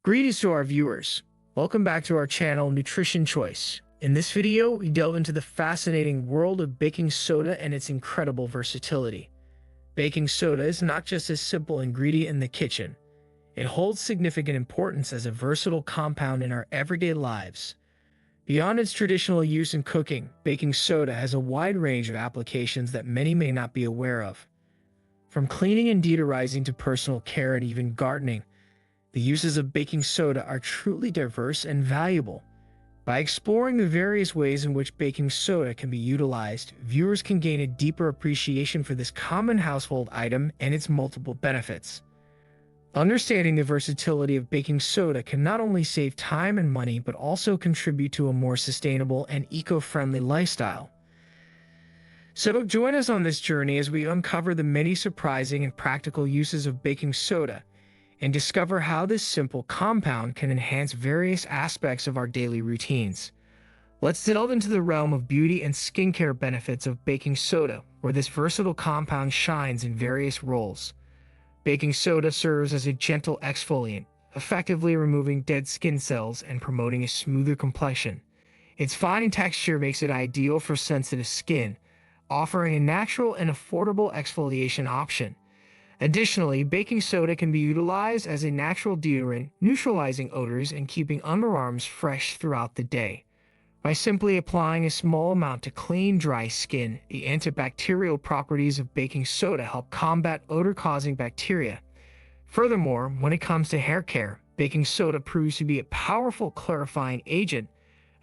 Greetings to our viewers. Welcome back to our channel, Nutrition Choice. In this video, we delve into the fascinating world of baking soda and its incredible versatility. Baking soda is not just a simple ingredient in the kitchen. It holds significant importance as a versatile compound in our everyday lives. Beyond its traditional use in cooking, baking soda has a wide range of applications that many may not be aware of. From cleaning and deodorizing to personal care and even gardening, the uses of baking soda are truly diverse and valuable. By exploring the various ways in which baking soda can be utilized, viewers can gain a deeper appreciation for this common household item and its multiple benefits. Understanding the versatility of baking soda can not only save time and money, but also contribute to a more sustainable and eco-friendly lifestyle. So join us on this journey as we uncover the many surprising and practical uses of baking soda and discover how this simple compound can enhance various aspects of our daily routines. Let's delve into the realm of beauty and skincare benefits of baking soda, where this versatile compound shines in various roles. Baking soda serves as a gentle exfoliant, effectively removing dead skin cells and promoting a smoother complexion. Its fine texture makes it ideal for sensitive skin, offering a natural and affordable exfoliation option. Additionally, baking soda can be utilized as a natural deodorant, neutralizing odors and keeping underarms fresh throughout the day. By simply applying a small amount to clean, dry skin, the antibacterial properties of baking soda help combat odor-causing bacteria. Furthermore, when it comes to hair care, baking soda proves to be a powerful clarifying agent,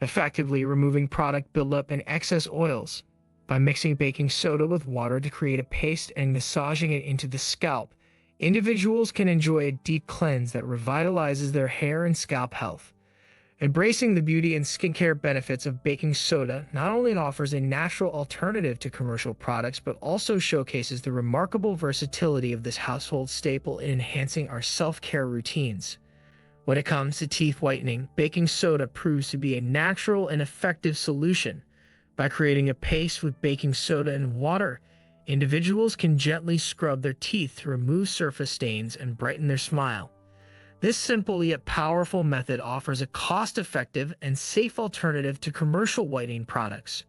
effectively removing product buildup and excess oils. By mixing baking soda with water to create a paste and massaging it into the scalp, individuals can enjoy a deep cleanse that revitalizes their hair and scalp health. Embracing the beauty and skincare benefits of baking soda not only offers a natural alternative to commercial products, but also showcases the remarkable versatility of this household staple in enhancing our self-care routines. When it comes to teeth whitening, baking soda proves to be a natural and effective solution. By creating a paste with baking soda and water, individuals can gently scrub their teeth to remove surface stains and brighten their smile. This simple yet powerful method offers a cost-effective and safe alternative to commercial whitening products.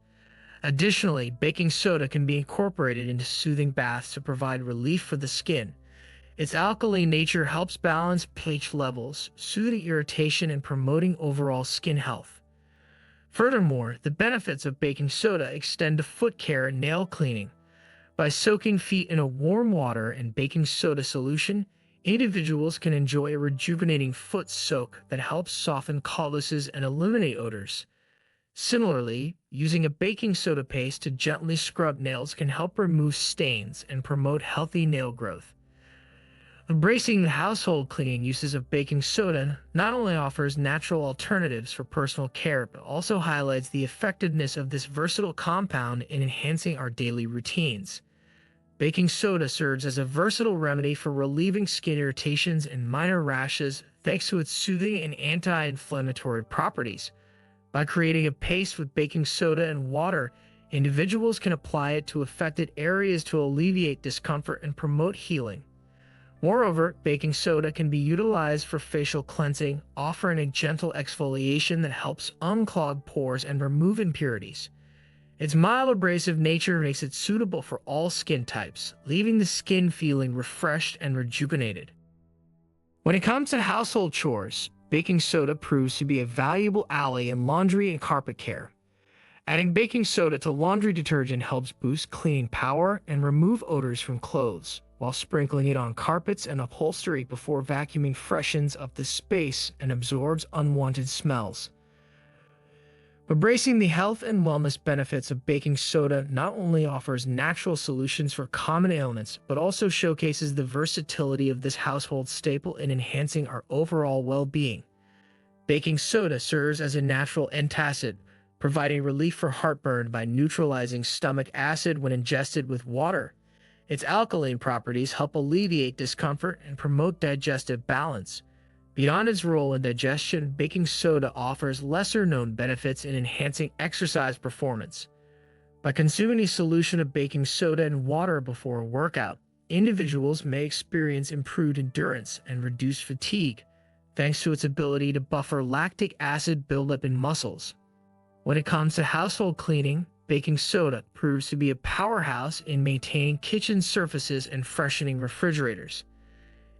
Additionally, baking soda can be incorporated into soothing baths to provide relief for the skin. Its alkaline nature helps balance pH levels, soothing irritation and promoting overall skin health. Furthermore, the benefits of baking soda extend to foot care and nail cleaning. By soaking feet in a warm water and baking soda solution, individuals can enjoy a rejuvenating foot soak that helps soften calluses and eliminate odors. Similarly, using a baking soda paste to gently scrub nails can help remove stains and promote healthy nail growth. Embracing the household cleaning uses of baking soda not only offers natural alternatives for personal care, but also highlights the effectiveness of this versatile compound in enhancing our daily routines. Baking soda serves as a versatile remedy for relieving skin irritations and minor rashes thanks to its soothing and anti-inflammatory properties. By creating a paste with baking soda and water, individuals can apply it to affected areas to alleviate discomfort and promote healing. Moreover, baking soda can be utilized for facial cleansing, offering a gentle exfoliation that helps unclog pores and remove impurities. Its mild abrasive nature makes it suitable for all skin types, leaving the skin feeling refreshed and rejuvenated. When it comes to household chores, baking soda proves to be a valuable ally in laundry and carpet care. Adding baking soda to laundry detergent helps boost cleaning power and remove odors from clothes, while sprinkling it on carpets and upholstery before vacuuming freshens up the space and absorbs unwanted smells. Embracing the health and wellness benefits of baking soda not only offers natural solutions for common ailments, but also showcases the versatility of this household staple in enhancing our overall well-being. Baking soda serves as a natural antacid, providing relief for heartburn by neutralizing stomach acid when ingested with water. Its alkaline properties help alleviate discomfort and promote digestive balance. Beyond its role in digestion, baking soda offers lesser-known benefits in enhancing exercise performance. By consuming a solution of baking soda and water before a workout, individuals may experience improved endurance and reduced fatigue, thanks to its ability to buffer lactic acid buildup in muscles. When it comes to household cleaning, baking soda proves to be a powerhouse in maintaining kitchen surfaces and freshening refrigerators.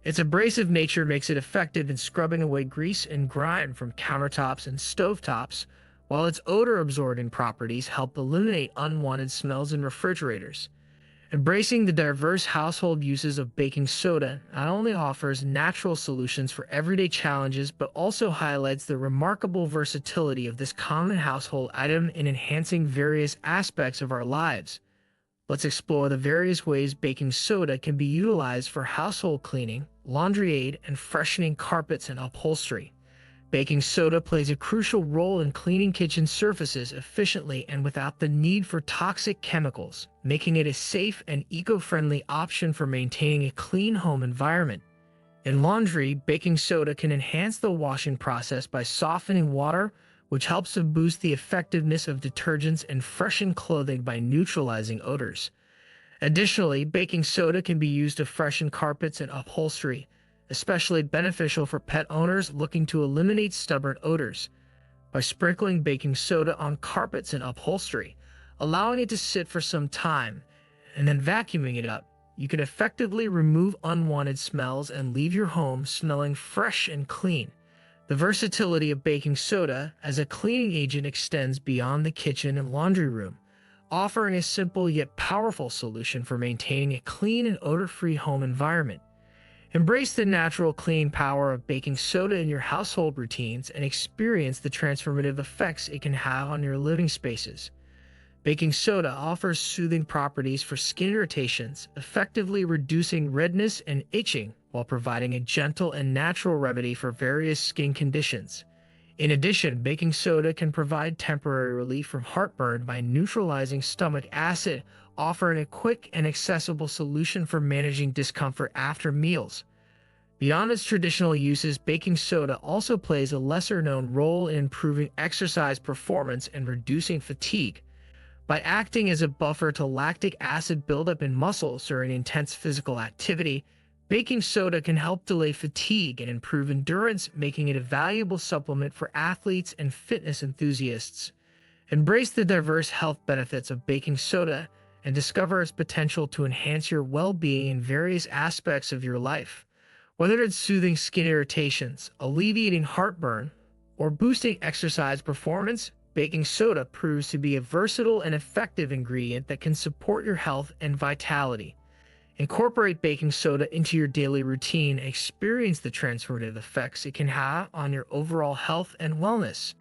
Its abrasive nature makes it effective in scrubbing away grease and grime from countertops and stovetops, while its odor-absorbing properties help eliminate unwanted smells in refrigerators. Embracing the diverse household uses of baking soda not only offers natural solutions for everyday challenges but also highlights the remarkable versatility of this common household item in enhancing various aspects of our lives. Let's explore the various ways baking soda can be utilized for household cleaning, laundry aid, and freshening carpets and upholstery. Baking soda plays a crucial role in cleaning kitchen surfaces efficiently and without the need for toxic chemicals, making it a safe and eco-friendly option for maintaining a clean home environment. In laundry, baking soda can enhance the washing process by softening water, which helps to boost the effectiveness of detergents and freshen clothing by neutralizing odors. Additionally, baking soda can be used to freshen carpets and upholstery, especially beneficial for pet owners looking to eliminate stubborn odors. By sprinkling baking soda on carpets and upholstery, allowing it to sit for some time, and then vacuuming it up, you can effectively remove unwanted smells and leave your home smelling fresh and clean. The versatility of baking soda as a cleaning agent extends beyond the kitchen and laundry room, offering a simple yet powerful solution for maintaining a clean and odor-free home environment. Embrace the natural cleaning power of baking soda in your household routines and experience the transformative effects it can have on your living spaces. Baking soda offers soothing properties for skin irritations, effectively reducing redness and itching while providing a gentle and natural remedy for various skin conditions. In addition, baking soda can provide temporary relief from heartburn by neutralizing stomach acid, offering a quick and accessible solution for managing discomfort after meals. Beyond its traditional uses, baking soda also plays a lesser-known role in improving exercise performance and reducing fatigue. By acting as a buffer to lactic acid buildup in muscles during intense physical activity, baking soda can help delay fatigue and improve endurance, making it a valuable supplement for athletes and fitness enthusiasts. Embrace the diverse health benefits of baking soda and discover its potential to enhance your well-being in various aspects of your life. Whether it's soothing skin irritations, alleviating heartburn, or boosting exercise performance, baking soda proves to be a versatile and effective ingredient that can support your health and vitality. Incorporate baking soda into your daily routine and experience the transformative effects it can have on your overall health and wellness.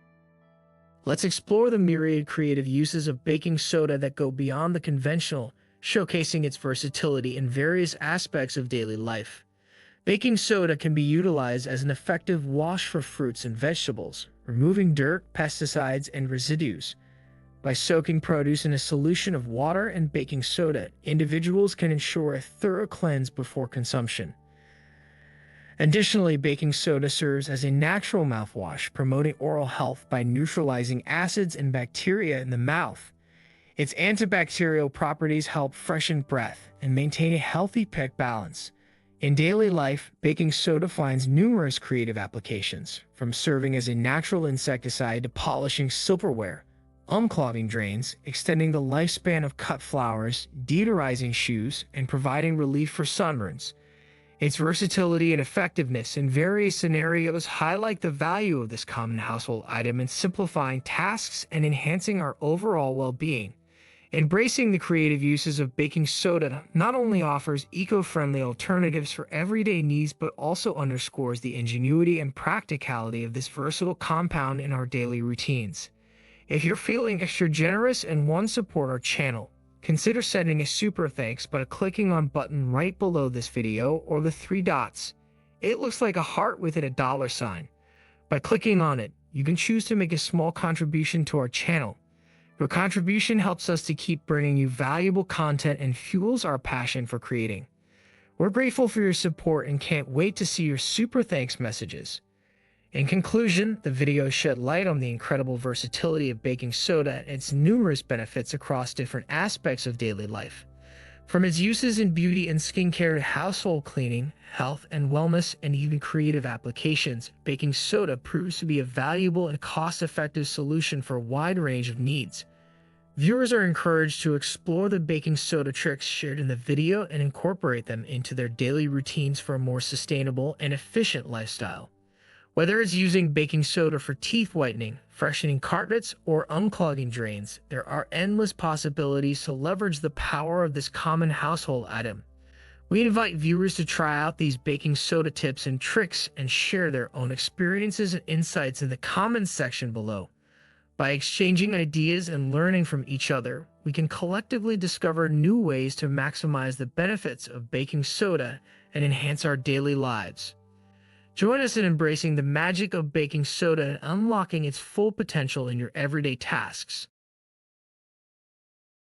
Let's explore the myriad creative uses of baking soda that go beyond the conventional, showcasing its versatility in various aspects of daily life. Baking soda can be utilized as an effective wash for fruits and vegetables, removing dirt, pesticides, and residues. By soaking produce in a solution of water and baking soda, individuals can ensure a thorough cleanse before consumption. Additionally, baking soda serves as a natural mouthwash, promoting oral health by neutralizing acids and bacteria in the mouth. Its antibacterial properties help freshen breath and maintain a healthy pH balance. In daily life, baking soda finds numerous creative applications, from serving as a natural insecticide to polishing silverware, unclogging drains, extending the lifespan of cut flowers, deodorizing shoes, and providing relief for sunburns. Its versatility and effectiveness in various scenarios highlight the value of this common household item in simplifying tasks and enhancing our overall well-being. Embracing the creative uses of baking soda not only offers eco-friendly alternatives for everyday needs but also underscores the ingenuity and practicality of this versatile compound in our daily routines. If you're feeling extra generous and want to support our channel, consider sending a super thanks by clicking on button right below this video or the three dots. It looks like a heart with a dollar sign. By clicking on it, you can choose to make a small contribution to our channel. Your contribution helps us to keep bringing you valuable content and fuels our passion for creating. We're grateful for your support and can't wait to see your super thanks messages. In conclusion, the video shed light on the incredible versatility of baking soda and its numerous benefits across different aspects of daily life. From its uses in beauty and skincare to household cleaning, health and wellness, and even creative applications, baking soda proves to be a valuable and cost-effective solution for a wide range of needs. Viewers are encouraged to explore the baking soda tricks shared in the video and incorporate them into their daily routines for a more sustainable and efficient lifestyle. Whether it's using baking soda for teeth whitening, freshening carpets, or unclogging drains, there are endless possibilities to leverage the power of this common household item. We invite viewers to try out these baking soda tips and tricks and share their own experiences and insights in the comments section below. By exchanging ideas and learning from each other, we can collectively discover new ways to maximize the benefits of baking soda and enhance our daily lives. Join us in embracing the magic of baking soda and unlocking its full potential in your everyday tasks.